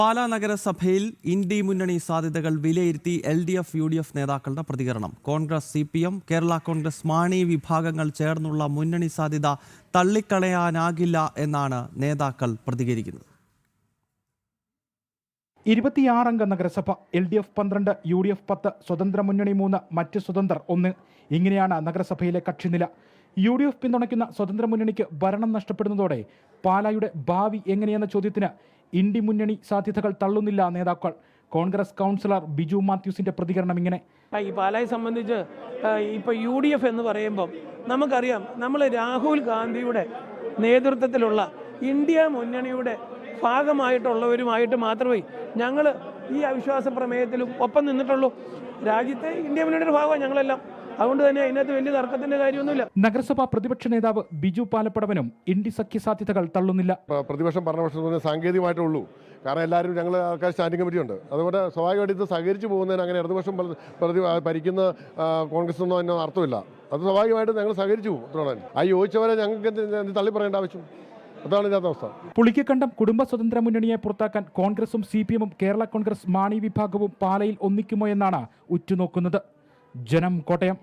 പാലാ നഗരസഭയിൽ ഇന്ത്യ മുന്നണി സാധ്യതകൾ വിലയിരുത്തി LDF UDF നേതാക്കളുടെ പ്രതികരണം. കോൺഗ്രസ് CPM കേരള കോൺഗ്രസ് മാണി വിഭാഗങ്ങൾ ചേർന്നുള്ള മുന്നണി സാധ്യത തള്ളിക്കളയാനാകില്ല എന്നാണ് നേതാക്കൾ പ്രതികരിക്കുന്നത്. 26 അംഗ നഗരസഭ, LDF 12, UDF 10, സ്വതന്ത്ര മുന്നണി 3, മറ്റ് സ്വതന്ത്രർ 1. ഇങ്ങനെയാണ് നഗരസഭയിലെ കക്ഷിനില. UDF പിന്തുണയ്ക്കുന്ന സ്വതന്ത്ര മുന്നണിക്ക് ഭരണം നഷ്ടപ്പെടുന്നതോടെ പാലായുടെ ഭാവി എങ്ങനെയെന്ന ചോദ്യത്തിന് ഇന്ത്യ മുന്നണി സാധ്യതകൾ തള്ളുന്നില്ല നേതാക്കൾ. കോൺഗ്രസ് കൗൺസിലർ ബിജു മാത്യൂസിന്റെ പ്രതികരണം ഇങ്ങനെ: ഈ പാലായെ സംബന്ധിച്ച് ഇപ്പോൾ UDF എന്ന് പറയുമ്പം നമുക്കറിയാം, നമ്മൾ രാഹുൽ ഗാന്ധിയുടെ നേതൃത്വത്തിലുള്ള ഇന്ത്യ മുന്നണിയുടെ ഭാഗമായിട്ടുള്ളവരുമായിട്ട് മാത്രമേ ഞങ്ങൾ ഈ അവിശ്വാസ പ്രമേയത്തിലും ഒപ്പം നിന്നിട്ടുള്ളൂ. രാജ്യത്തെ ഇന്ത്യ മുന്നണിയുടെ ഭാഗമാണ് ഞങ്ങളെല്ലാം. അതുകൊണ്ട് തന്നെ അതിനകത്ത് വലിയ തർക്കത്തിന്റെ കാര്യമൊന്നുമില്ല. നഗരസഭാ പ്രതിപക്ഷ നേതാവ് ബിജു പാലപ്പടവനും ഇന്ത്യ സഖ്യ സാധ്യതകൾ തള്ളുന്നില്ല. പ്രതിപക്ഷം ഭരണപക്ഷത്തിന് സാങ്കേതികമായിട്ടുള്ളൂ. കാരണം എല്ലാവരും ഞങ്ങൾ ആൾക്കാർ സ്റ്റാൻഡിംഗ് കമ്മിറ്റി ഉണ്ട്. അതുകൊണ്ട് സ്വാഭാവികമായിട്ട് ഇത് സഹകരിച്ച് പോകുന്നതിന് അങ്ങനെ ഇടതുപക്ഷം ഭരിക്കുന്ന കോൺഗ്രസ് ഒന്നും അതിന് അർത്ഥമില്ല. അത് സ്വാഭാവികമായിട്ട് ഞങ്ങൾ സഹകരിച്ചു പോകും. ആ യോജിച്ചവരെ ഞങ്ങൾക്ക് തള്ളി പറയേണ്ട ആവശ്യം അതാണ് ഇതിനകത്ത് അവസ്ഥ. പുളിക്കക്കണ്ടം കുടുംബ സ്വതന്ത്ര മുന്നണിയെ പുറത്താക്കാൻ കോൺഗ്രസും CPM കേരള കോൺഗ്രസ് മാണി വിഭാഗവും പാലയിൽ ഒന്നിക്കുമോ എന്നാണ് ഉറ്റുനോക്കുന്നത്. ജനം, കോട്ടയം.